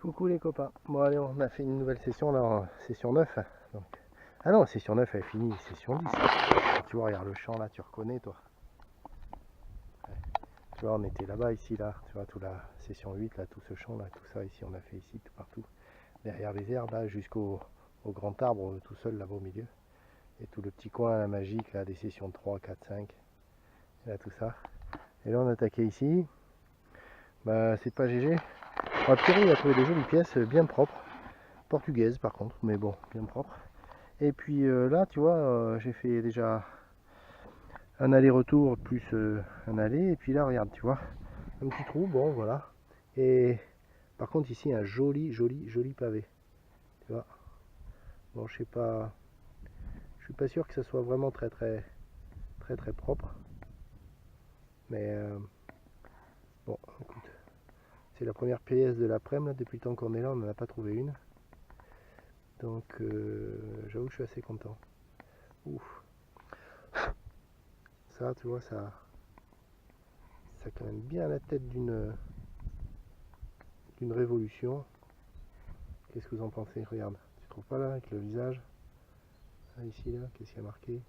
Coucou les copains. Bon allez, on a fait une nouvelle session là, session 9. Donc... Ah non, session 9 elle est finie, session 10. Tu vois, regarde le champ là, tu reconnais toi. Ouais. Tu vois, on était là-bas, ici, là. Tu vois, toute la session 8 là, tout ce champ là, tout ça ici, on a fait ici, tout partout. Derrière les herbes là, jusqu'au grand arbre tout seul là-bas au milieu. Et tout le petit coin là, magique là, des sessions 3, 4, 5. Et là tout ça. Et là on a attaqué ici. Bah c'est pas GG. Bon, Pierrot il a trouvé des jolies pièces bien propres. Portugaises par contre, mais bon, bien propres. Et puis là, tu vois, j'ai fait déjà un aller-retour plus un aller. Et puis là, regarde, tu vois, un petit trou, bon, voilà. Et par contre, ici, un joli pavé. Tu vois. Bon, je sais pas, je suis pas sûr que ça soit vraiment très propre. Mais bon, écoute, c'est la première pièce de l'après-midi. Depuis le temps qu'on est là, on n'en a pas trouvé une. Donc, j'avoue que je suis assez content. Ouf. Ça, tu vois, ça quand même bien la tête d'une révolution. Qu'est-ce que vous en pensez? Regarde, tu trouves pas là avec le visage? Là, ici, là, qu'est-ce qu'il y a marqué?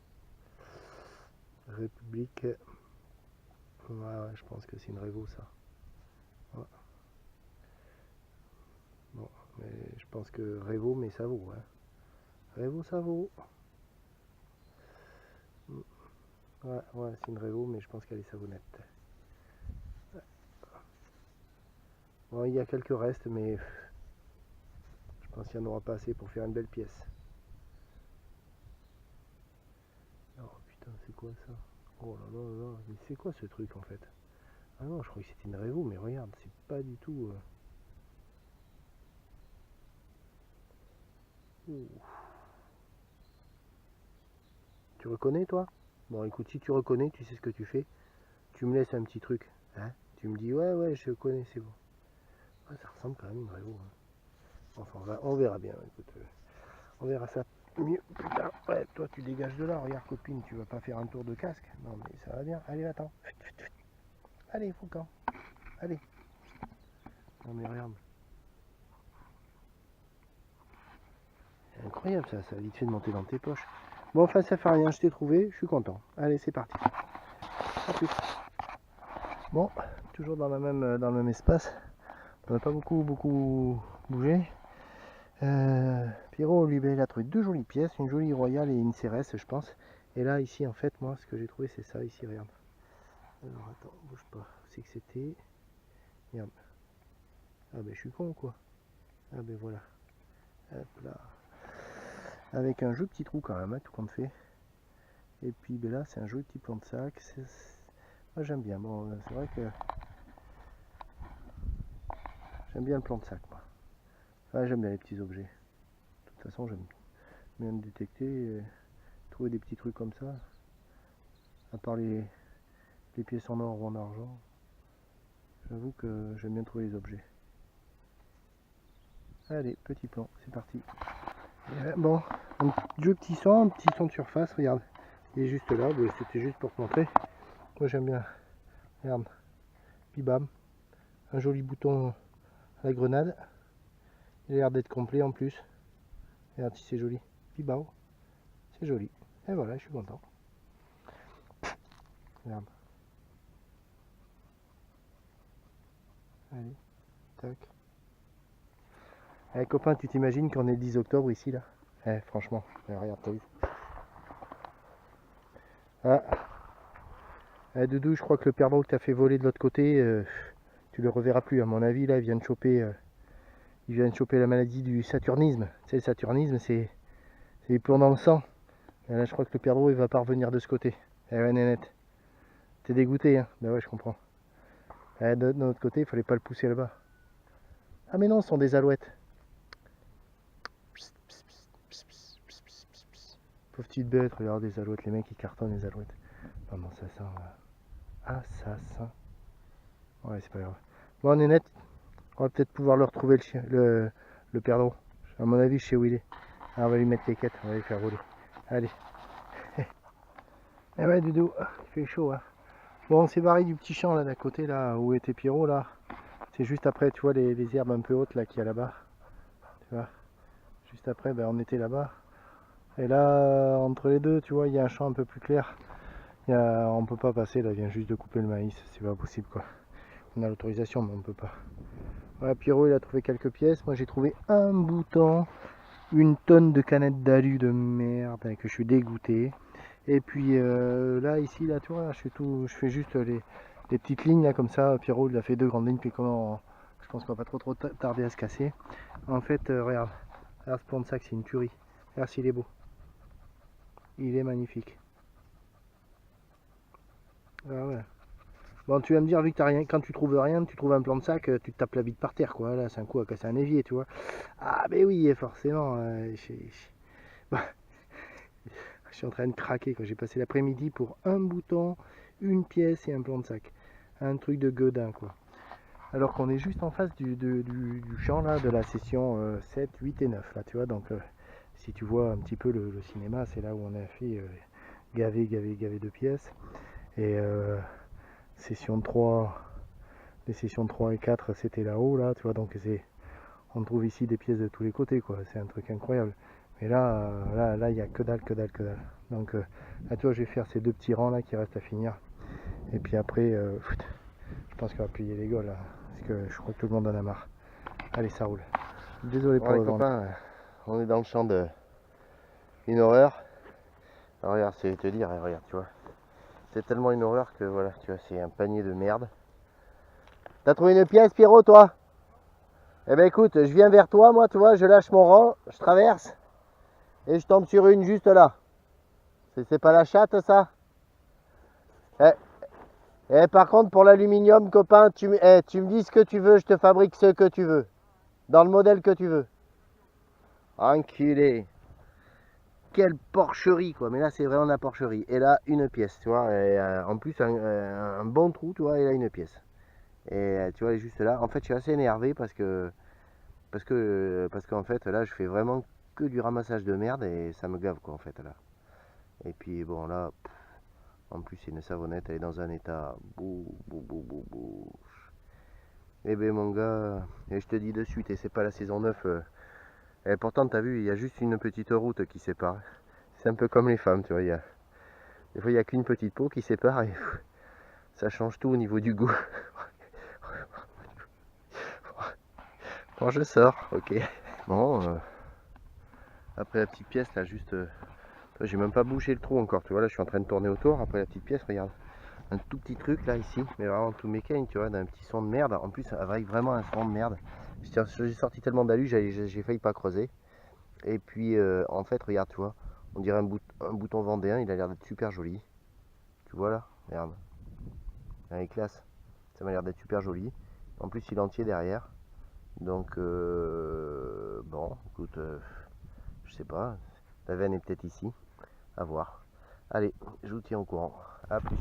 République. Ouais, je pense que c'est une révo ça. Ouais. Bon, mais je pense que révo, mais ça vaut. Hein. Révo, ça vaut. Ouais, c'est une révo, mais je pense qu'elle est savonnette. Ouais. Bon, il y a quelques restes, mais je pense qu'il n'y en aura pas assez pour faire une belle pièce. Oh putain, c'est quoi ça? Oh là là là, mais c'est quoi ce truc en fait? Ah non, je crois que c'était une révo, mais regarde, c'est pas du tout. Tu reconnais toi? Bon écoute, si tu reconnais, tu sais ce que tu fais. Tu me laisses un petit truc. Hein? Tu me dis ouais je connais, c'est bon. Ouais, ça ressemble quand même à une révo. Hein. Enfin on verra bien, écoute. On verra ça mieux plus tard. Ouais, toi tu dégages de là, regarde copine, tu vas pas faire un tour de casque. Non mais ça va bien. Allez attends. Allez Foucan. Allez. Non mais regarde. C'est incroyable ça, ça a vite fait de monter dans tes poches. Bon enfin ça fait rien, je t'ai trouvé, je suis content. Allez c'est parti. A plus. Bon, toujours dans le même espace. On n'a pas beaucoup bougé. Pierrot, lui, il a trouvé deux jolies pièces, une jolie royale et une cérès, je pense. Et là, ici, en fait, moi, ce que j'ai trouvé, c'est ça, ici, regarde. Alors, attends, bouge pas. Où c'est que c'était? Regarde. Ah, ben, je suis con, quoi. Ah, ben, voilà. Hop là. Avec un joli petit trou, quand même, hein, tout compte fait. Et puis, ben là, c'est un joli petit plan de sac. Moi, j'aime bien. Bon, c'est vrai que j'aime bien le plan de sac, moi. Enfin, j'aime bien les petits objets. De toute façon, j'aime bien me détecter, trouver des petits trucs comme ça. À part les pièces en or ou en argent, j'avoue que j'aime bien trouver les objets. Allez, petit plan, c'est parti. Bon, un petit son de surface, regarde. Il est juste là, c'était juste pour te montrer. Moi j'aime bien. Regarde, puis bam, un joli bouton à la grenade. Il a l'air d'être complet en plus. Regarde si c'est joli. Puis bam, c'est joli. Et voilà, je suis content. Regarde. Allez, tac. Allez copain, tu t'imagines qu'on est le 10 octobre ici là? Franchement, regarde, t'as vu? Ah, Doudou, je crois que le perdreau que t'as fait voler de l'autre côté, tu le reverras plus. À mon avis, là, il vient de choper la maladie du saturnisme. Tu sais, le saturnisme, c'est les plombs dans le sang. Et là, je crois que le perdreau, il va pas revenir de ce côté. Eh ouais, nénette. T'es dégoûté, hein? Bah ouais, je comprends. De notre côté, il fallait pas le pousser là-bas. Ah mais non, ce sont des alouettes. Pauvre petite bête, regarde les alouettes, les mecs qui cartonnent les alouettes. Non, non, ça sent... Ah, ça sent... Ouais, c'est pas grave. Bon, nénette, on va peut-être pouvoir le retrouver, le perdreau. À mon avis, je sais où il est. Ah, on va lui mettre les quêtes, on va les faire rouler. Allez. Eh ouais, Doudou, il fait chaud, hein. Bon, on s'est barré du petit champ là d'à côté, là où était Pierrot, là. C'est juste après, tu vois, les herbes un peu hautes là qu'il y a là-bas. Tu vois, juste après, ben, on était là-bas. Et là, entre les deux, tu vois, il y a un champ un peu plus clair. On peut pas passer là, il vient juste de couper le maïs, c'est pas possible quoi. On a l'autorisation, mais on peut pas. Voilà, Pierrot il a trouvé quelques pièces. Moi j'ai trouvé un bouton, une tonne de canettes d'alu de merde, que je suis dégoûté. Et puis là, ici, là, tu vois, je fais juste les petites lignes là comme ça. Pierrot il a fait 2 grandes lignes, puis comment je pense qu'on va pas trop tarder à se casser. En fait, regarde ce plan de sac, c'est une tuerie. Regarde s'il est beau. Il est magnifique. Ah ouais. Bon, tu vas me dire, vu que t'as rien, quand tu trouves rien, tu trouves un plan de sac, tu te tapes la bite par terre, quoi. Là, c'est un coup à casser un évier, tu vois. Ah, ben oui, forcément. Bah, je suis en train de craquer, quoi. J'ai passé l'après-midi pour un bouton, une pièce et un plan de sac. Un truc de gueudin, quoi. Alors qu'on est juste en face du champ, là, de la session 7, 8 et 9, là, tu vois. Donc, si tu vois un petit peu le cinéma, c'est là où on a fait gaver de pièces. Et session 3, les sessions 3 et 4 c'était là-haut là, tu vois, donc on trouve ici des pièces de tous les côtés quoi, c'est un truc incroyable. Mais là, là il y a que dalle. Donc là tu vois, je vais faire ces 2 petits rangs là qui restent à finir. Et puis après, je pense qu'on va plier les gaules là, parce que je crois que tout le monde en a marre. Allez, ça roule. Désolé pour le vent. Copains, on est dans le champ de une horreur. Alors, regarde, c'est te dire, regarde, tu vois. C'est tellement une horreur que voilà, tu vois, c'est un panier de merde. T'as trouvé une pièce, Pierrot, toi? Eh ben écoute, je viens vers toi, moi, tu vois, je lâche mon rang, je traverse, et je tombe sur une juste là. C'est pas la chatte, ça? Par contre, pour l'aluminium, copain, tu me dis ce que tu veux, je te fabrique ce que tu veux. Dans le modèle que tu veux. Enculé. Quelle porcherie, quoi. Mais là, c'est vraiment la porcherie. Et là, une pièce, tu vois. Et, en plus, un bon trou, tu vois, et là, une pièce. Et tu vois, elle est juste là. En fait, je suis assez énervé parce qu'en fait, là, je fais vraiment que du ramassage de merde et ça me gave, quoi, en fait, là. Et puis, bon, là, en plus, c'est une savonnette, elle est dans un état. Bouh. Eh ben, mon gars, et je te dis de suite, et c'est pas la saison 9. Et pourtant, t'as vu, il y a juste une petite route qui sépare. C'est un peu comme les femmes, tu vois. Des fois, il n'y a qu'une petite peau qui sépare et ça change tout au niveau du goût. Bon, je sors, ok. Bon, après la petite pièce, là, juste... j'ai même pas bouché le trou encore, tu vois. Là, je suis en train de tourner autour. Après la petite pièce, regarde. Un tout petit truc, là, ici. Mais vraiment tout mécanique, tu vois, d'un petit son de merde. En plus, avec vraiment un son de merde. J'ai sorti tellement d'alu, j'ai failli pas creuser. Et puis, en fait, regarde, tu vois. On dirait un bouton vendéen. Il a l'air d'être super joli. Tu vois, là. Regarde. Il est classe. Ça m'a l'air d'être super joli. En plus, il est entier derrière. Donc, bon, écoute, je sais pas. La veine est peut-être ici. À voir. Allez, je vous tiens au courant. A plus.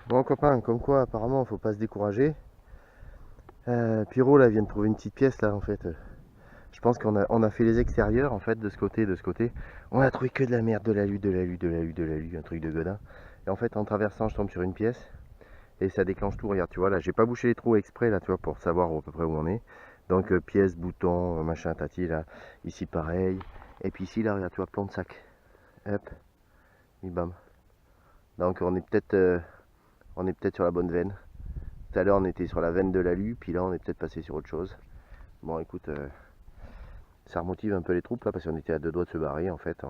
Bon, copain, comme quoi, apparemment, faut pas se décourager. Pierrot, là, vient de trouver une petite pièce, là, en fait. Je pense qu'on a fait les extérieurs, en fait, de ce côté, de ce côté. On a trouvé que de la merde, de l'alu, un truc de godin. Et en fait, en traversant, je tombe sur une pièce. Et ça déclenche tout, regarde, tu vois, là, j'ai pas bouché les trous exprès, là, tu vois, pour savoir à peu près où on est. Donc, pièce, bouton, machin, tati, là. Ici, pareil. Et puis ici, là, regarde, tu vois, plan de sac. Hop. Et bam. Donc, on est peut-être sur la bonne veine. Tout à l'heure, on était sur la veine de l'alu, puis là, on est peut-être passé sur autre chose. Bon, écoute, ça remotive un peu les troupes, là, parce qu'on était à 2 doigts de se barrer, en fait,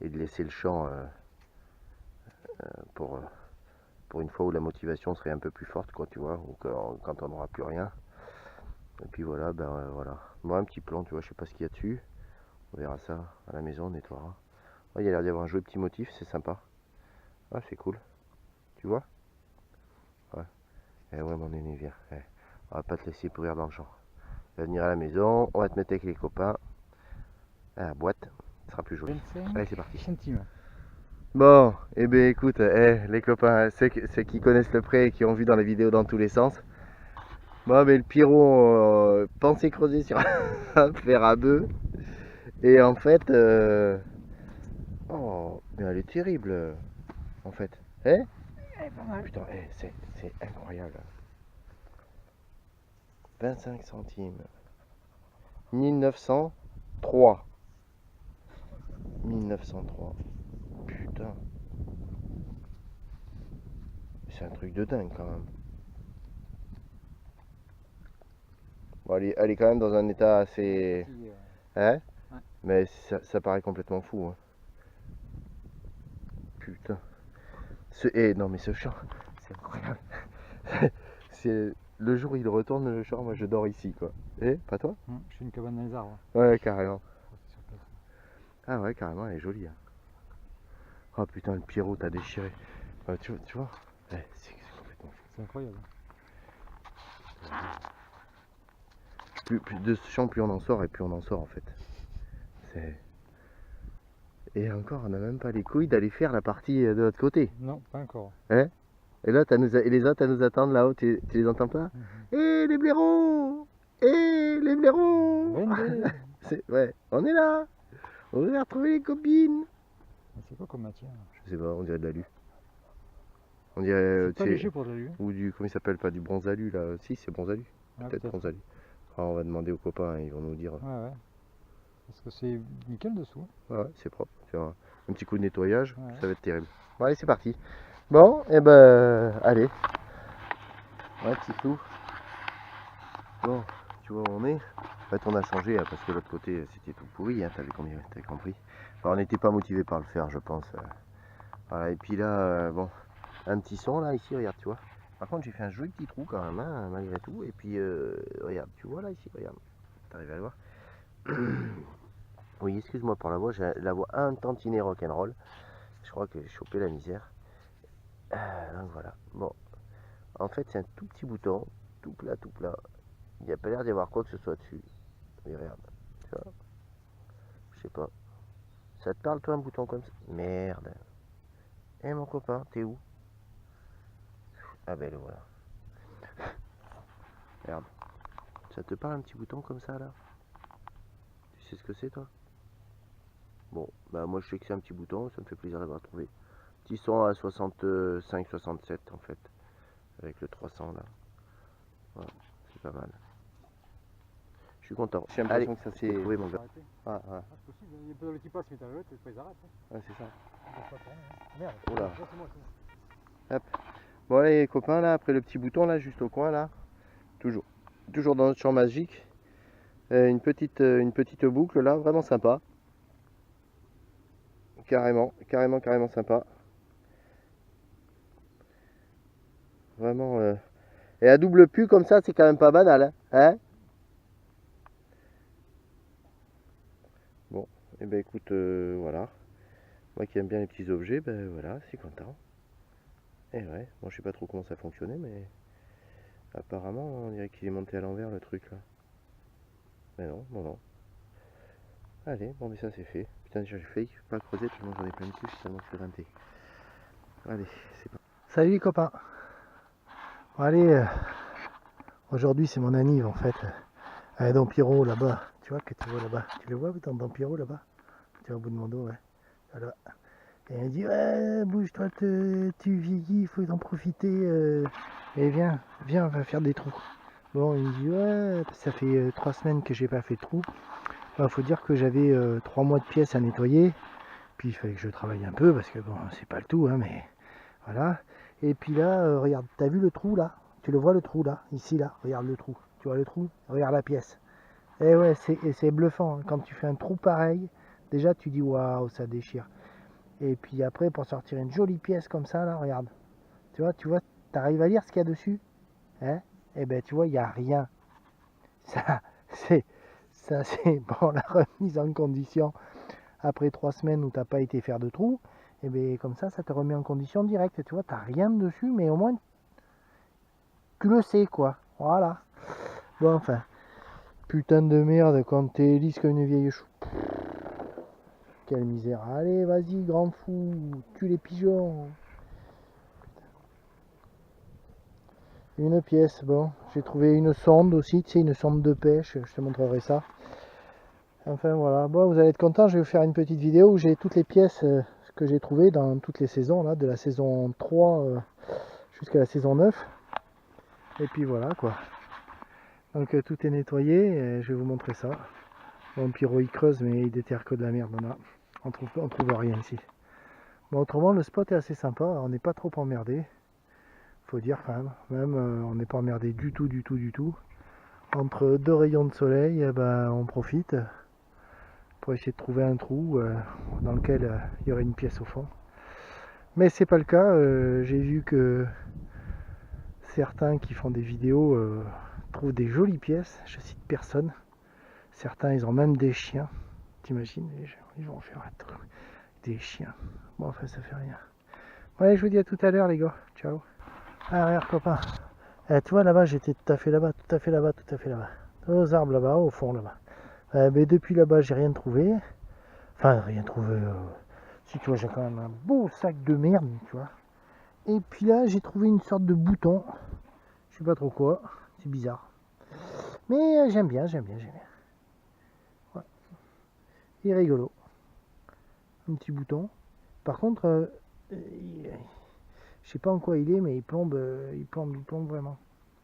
et de laisser le champ pour une fois où la motivation serait un peu plus forte, quoi, tu vois, ou quand on n'aura plus rien. Et puis voilà, ben voilà. Moi, un petit plan, tu vois, je sais pas ce qu'il y a dessus. On verra ça à la maison, on nettoiera. Ouais, il y a l'air d'y avoir un joli petit motif, c'est sympa. Ah, c'est cool. Tu vois? Ouais. Eh ouais, mon aîné, viens. On va pas te laisser pourrir dans le champ. Tu vas venir à la maison, on va te mettre avec les copains. À la boîte, ce sera plus joli. 25 Allez, c'est parti. centimes. Bon, eh bien écoute, les copains, ceux qui connaissent le pré et qui ont vu dans les vidéos dans tous les sens, bon, mais le Pierrot pensait creuser sur un fer à bœuf. Et en fait, oh, mais elle est terrible, en fait. Eh? Putain, c'est incroyable. 25 centimes. 1903. 1903. Putain. C'est un truc de dingue quand même. Bon, elle est quand même dans un état assez... Hein? Ouais. Mais ça paraît complètement fou. Hein. Putain. Non mais ce champ, c'est incroyable. C'est le jour où il retourne le champ, moi je dors ici quoi. Et pas toi? Je suis une cabane dans les arbres. Ouais, carrément. Ah ouais, carrément, elle est jolie. Hein. Oh putain, le Pierrot t'a déchiré. Tu vois ouais, c'est complètement fou. C'est incroyable. Plus de ce champ, plus on en sort et plus on en sort en fait. Et encore, on n'a même pas les couilles d'aller faire la partie de l'autre côté. Non, pas encore. Hein? Et là, et les autres, à nous attendre là-haut, tu les entends pas? Eh les blaireaux! Eh les blaireaux! Ouais, on est là! On va retrouver les copines! C'est quoi comme matière? Je sais pas, on dirait de l'alu. On dirait. C'est pas léger pour de l'alu. Ou du. Comment il s'appelle? Pas du bronze-alu là. Si, c'est bronze-alu. Peut-être bronze-alu. On va demander aux copains, ils vont nous dire. Ouais. Parce que c'est nickel dessous. Ouais, c'est propre. Un petit coup de nettoyage, ça va être terrible. Bon, allez, c'est parti. Bon, et ben, allez. Ouais, petit flou. Bon, tu vois où on est. En fait, on a changé hein, parce que l'autre côté c'était tout pourri, hein, t'avais compris. Enfin, on n'était pas motivé par le faire, je pense. Voilà, et puis là, bon, un petit son là, ici, regarde, tu vois. Par contre, j'ai fait un joli petit trou quand même, hein, malgré tout. Et puis, regarde, tu vois là, ici, regarde. T'arrives à le voir? Oui, excuse-moi pour la voix, j'ai la voix un tantinet rock'n'roll. Je crois que j'ai chopé la misère. Donc voilà. Bon, en fait, c'est un tout petit bouton, tout plat. Il n'y a pas l'air d'y avoir quoi que ce soit dessus. Mais regarde, tu vois. Je sais pas. Ça te parle toi un bouton comme ça? Merde. Eh mon copain, t'es où? Ah ben le voilà. Regarde. Ça te parle un petit bouton comme ça là? Tu sais ce que c'est toi? Bon, bah moi je sais que c'est un petit bouton, ça me fait plaisir d'avoir trouvé. Petit son à 65-67 en fait. Avec le 300 là. Voilà, c'est pas mal. Je suis content. J'ai l'impression que ça s'est trouvé mon gars. Ah, c'est possible, il y a pas qui passe, mais t'as l'autre, ils arrêtent. Ouais, c'est ça. Merde. Oula. Hop. Bon allez les copains là, après le petit bouton là, juste au coin là. Toujours dans notre champ magique. Une petite boucle là, vraiment sympa. Carrément sympa. Vraiment. Et à double pu comme ça, c'est quand même pas banal. Hein, bon, et ben écoute, voilà. Moi qui aime bien les petits objets, ben voilà, c'est content. Et ouais, bon je sais pas trop comment ça fonctionnait, mais apparemment on dirait qu'il est monté à l'envers le truc là. Mais non. Allez, bon mais ça c'est fait. Putain j'ai failli pas creuser tellement j'en ai plein de cul, tellement je suis rinté. Allez, c'est parti. Salut les copains. Bon, allez, aujourd'hui c'est mon anniv en fait. Dans Pierrot là-bas, tu vois que tu vois là-bas. Tu le vois dans Pierrot là-bas? Tu vois au bout de mon dos, ouais. Voilà. Et elle dit ouais, bouge-toi, tu vieillis, il faut en profiter. Et viens, on va faire des trous. Bon, il me dit ouais, ça fait 3 semaines que j'ai pas fait de trous. Bah, faut dire que j'avais 3 mois de pièces à nettoyer. Puis il fallait que je travaille un peu parce que bon, c'est pas le tout, hein, mais voilà. Et puis là, regarde, t'as vu le trou là? Tu le vois le trou là? Ici là, regarde le trou. Tu vois le trou? Regarde la pièce. Et ouais, c'est bluffant. Hein. Quand tu fais un trou pareil, déjà tu dis waouh, ça déchire. Et puis après, pour sortir une jolie pièce comme ça, là, regarde. Tu vois, t'arrives à lire ce qu'il y a dessus? Hein? Eh ben, tu vois, il n'y a rien. Ça, c'est pour la remise en condition. Après 3 semaines où t'as pas été faire de trous, et bien comme ça te remet en condition directe. Tu vois, t'as rien dessus, mais au moins, tu le sais, quoi. Voilà. Bon, enfin, putain de merde quand t'es lisse comme une vieille chou. Quelle misère. Allez, vas-y, grand fou, tue les pigeons. Une pièce, bon, j'ai trouvé une sonde aussi, tu sais, une sonde de pêche, je te montrerai ça. Enfin voilà, bon, vous allez être content, je vais vous faire une petite vidéo où j'ai toutes les pièces que j'ai trouvées dans toutes les saisons, là, de la saison 3 jusqu'à la saison 9. Et puis voilà, quoi. Donc tout est nettoyé, et je vais vous montrer ça. Bon, Pyro il creuse, mais il déterre que de la merde. On trouve rien ici. Bon, autrement, le spot est assez sympa, on n'est pas trop emmerdé. Faut dire quand même. Même on n'est pas emmerdé du tout, du tout, du tout. Entre deux rayons de soleil, on profite pour essayer de trouver un trou dans lequel il y aurait une pièce au fond. Mais c'est pas le cas. J'ai vu que certains qui font des vidéos trouvent des jolies pièces. Je cite personne. Certains, ils ont même des chiens. T'imagines, ils vont faire un truc. Des chiens. Bon, enfin, ça fait rien. Ouais, je vous dis à tout à l'heure, les gars. Ciao. Ah, regarde, copain. Tu vois, là-bas, j'étais tout à fait là-bas, tout à fait là-bas, tout à fait là-bas. Aux arbres là-bas, au fond là-bas. Mais depuis là-bas, j'ai rien trouvé. Enfin, rien trouvé. Si, tu vois, j'ai quand même un beau sac de merde, tu vois. Et puis là, j'ai trouvé une sorte de bouton. Je sais pas trop quoi. C'est bizarre. Mais j'aime bien, j'aime bien, j'aime bien. Ouais. Il est rigolo. Un petit bouton. Par contre, je sais pas en quoi il est, mais il plombe vraiment.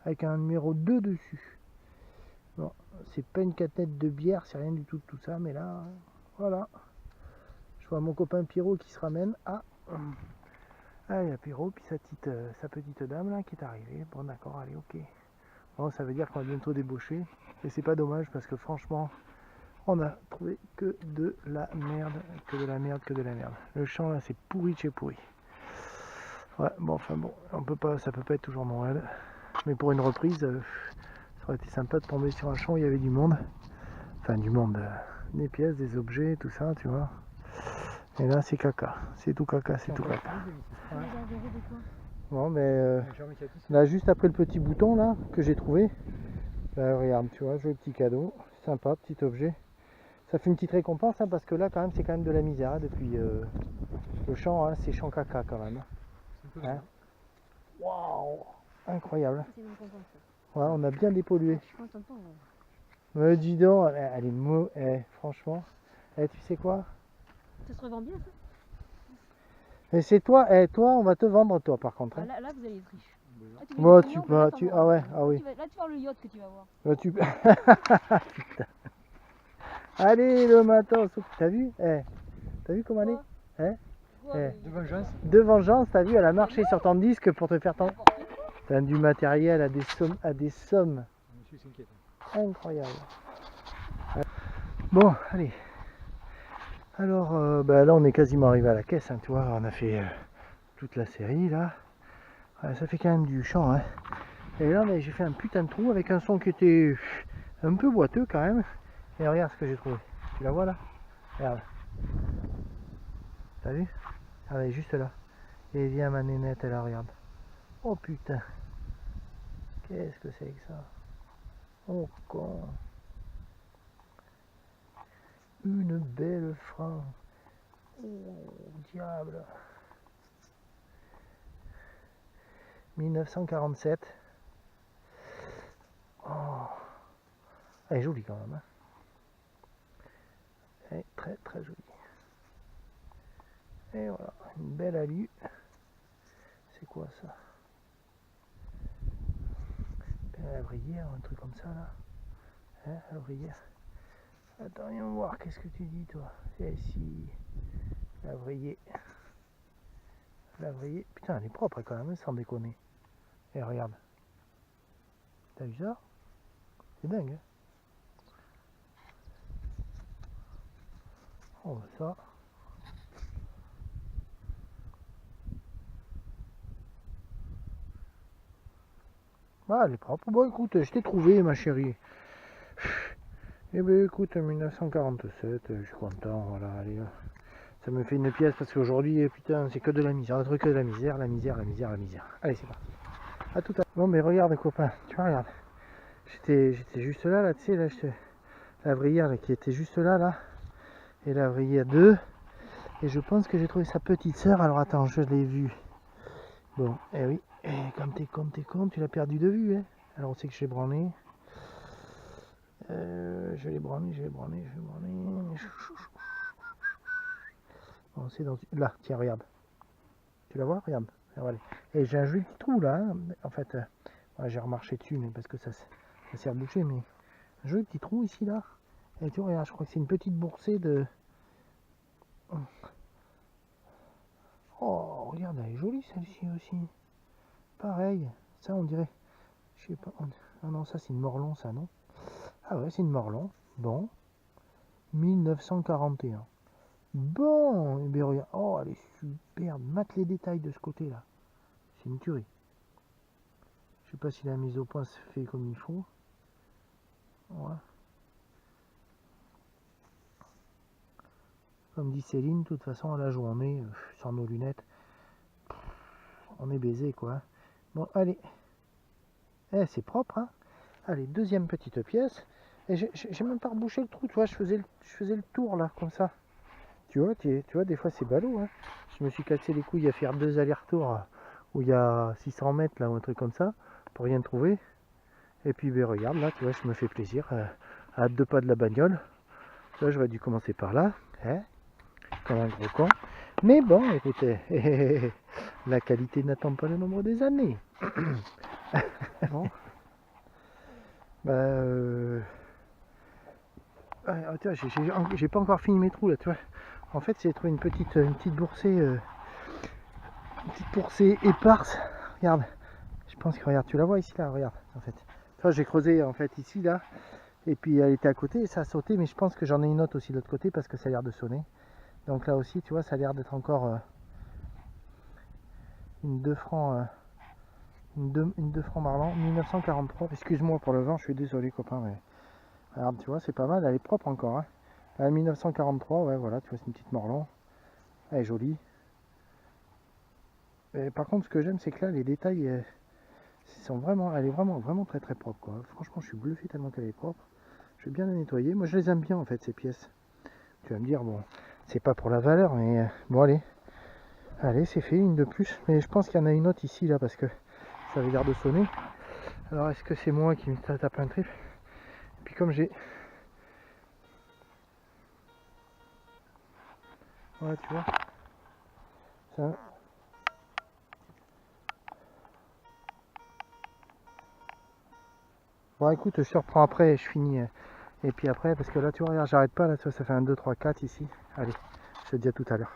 Avec un numéro 2 dessus. Bon, c'est pas une canette de bière, c'est rien du tout de tout ça, mais là, voilà. Je vois mon copain Pyro qui se ramène. Ah, il y a Pyro, puis sa petite dame là qui est arrivée. Bon, d'accord, allez, ok. Bon, ça veut dire qu'on va bientôt débaucher. Et c'est pas dommage parce que franchement, on a trouvé que de la merde, que de la merde, que de la merde. Le champ là, c'est pourri de chez pourri. Ouais, bon, enfin bon, ça peut pas être toujours Noël. Mais pour une reprise, ça aurait été sympa de tomber sur un champ où il y avait du monde. Enfin, du monde, des pièces, des objets, tout ça, tu vois. Et là, c'est caca. C'est tout caca, c'est tout caca. Ouais. Bon, mais là, juste après le petit bouton là que j'ai trouvé, là, regarde, tu vois, joli petit cadeau, sympa, petit objet. Ça fait une petite récompense hein, parce que là, quand même, c'est quand même de la misère hein, depuis le champ, hein, c'est champ caca quand même. Hein. Waouh, incroyable. Ouais, on a bien dépollué. Dis donc, elle est franchement. Tu sais quoi? Ça se revend bien ça. Et c'est toi, toi, on va te vendre toi par contre. Hein. Là, vous allez être riche. Moi, tu peux, ah ouais, ah oui. Là, tu vas voir le yacht que tu vas voir. Là, tu putain. Allez, le matos, t'as vu? T'as vu comment elle est? De vengeance. De vengeance, t'as vu? Elle a marché sur ton disque pour te faire ton. T'as du matériel à des sommes. Incroyable. Bon, allez. Alors, là, on est quasiment arrivé à la caisse, hein, tu vois. On a fait toute la série là. Ça fait quand même du chant, hein. Et là, j'ai fait un putain de trou avec un son qui était un peu boiteux quand même. Et regarde ce que j'ai trouvé. Tu la vois là? Regarde. T'as vu? Regarde, elle est juste là. Et viens ma nénette, elle la regarde. Oh putain. Qu'est-ce que c'est que ça? Oh con. Une belle franc. Oh diable. 1947. Oh. Elle est jolie quand même. Hein. Elle est très très jolie. Et voilà, une belle alu. C'est quoi ça? La vrillière, un truc comme ça là. Hein, la vrillière. Attends, viens voir, qu'est-ce que tu dis toi? C'est ici. La vrillée. La vrillée. Putain, elle est propre quand même, sans déconner. Et regarde. T'as vu ça? C'est dingue, hein? Oh, ça. Ah, elle est propre. Bon, écoute, je t'ai trouvé, ma chérie. Eh bien, écoute, 1947, je suis content, voilà, allez. Ça me fait une pièce parce qu'aujourd'hui, putain, c'est que de la misère, un truc que de la misère, la misère, la misère, la misère. Allez, c'est parti. À tout à l'heure. Bon, mais regarde, copain, tu vois, regarde. J'étais juste là, tu sais, là, la vrillère là, qui était juste là, et la vrillère 2. Et je pense que j'ai trouvé sa petite sœur. Alors attends, je l'ai vue. Bon, eh oui, comme t'es con, tu l'as perdu de vue, hein. Alors on sait que je l'ai branlé. Je l'ai branlé. Bon, c'est dans... Là, tiens, regarde. Tu la vois? Regarde. Et j'ai un joli petit trou là. Hein. En fait, j'ai remarché dessus, mais parce que ça, ça s'est rebouché, mais un joli petit trou ici là. Et tu vois, regarde, je crois que c'est une petite boursée de. Oh, regarde, elle est jolie celle-ci aussi. Pareil, ça on dirait. Je sais pas. Ah non, ça c'est une morlon, ça non. Ah ouais, c'est une morlon. Bon. 1941. Bon, et bien regarde. Oh, elle est superbe. Mate les détails de ce côté-là. C'est une tuerie. Je sais pas si la mise au point se fait comme il faut. Voilà. Comme dit Céline, de toute façon, là où on est, sans nos lunettes, on est baisé quoi. Bon, allez. Eh, c'est propre, hein. Allez, deuxième petite pièce. Et j'ai même pas rebouché le trou, tu vois, je faisais le tour là, comme ça. Tu vois, des fois c'est ballot, hein. Je me suis cassé les couilles à faire 2 allers-retours où il y a 600 mètres là, ou un truc comme ça, pour rien trouver. Et puis, ben, regarde, là, tu vois, je me fais plaisir à 2 pas de la bagnole. Là, j'aurais dû commencer par là, hein, comme un gros con. Mais bon, écoutez, la qualité n'attend pas le nombre des années. Bon. Tu vois, j'ai pas encore fini mes trous là, tu vois. En fait, j'ai trouvé une petite boursée, éparse. Regarde, je pense que regarde, tu la vois ici là, regarde. En fait, tu vois, j'ai creusé en fait ici là, et puis elle était à côté, et ça a sauté, mais je pense que j'en ai une autre aussi de l'autre côté parce que ça a l'air de sonner. Donc là aussi, tu vois, ça a l'air d'être encore une 2 francs. Une 2 francs Marlan, 1943. Excuse-moi pour le vent, je suis désolé copain, mais regarde, tu vois, c'est pas mal, elle est propre encore, hein. 1943, ouais, voilà, tu vois, c'est une petite Morlan. Elle est jolie. Et par contre, ce que j'aime, c'est que là, les détails, elle est vraiment très très propre, quoi. Franchement, je suis bluffé tellement qu'elle est propre. Je vais bien la nettoyer. Moi, je les aime bien, en fait, ces pièces. Tu vas me dire, bon, c'est pas pour la valeur, mais bon, allez. Allez, c'est fait, une de plus. Mais je pense qu'il y en a une autre ici, là, parce que ça avait l'air de sonner. Alors, est-ce que c'est moi qui me tape un trip? Et puis, comme j'ai... Ouais, tu vois. Ça... Bon, écoute, je te reprends après, je finis. Et puis après, parce que là, tu vois, regarde, j'arrête pas, là, tu vois, ça fait 1, 2, 3, 4 ici. Allez, je te dis à tout à l'heure.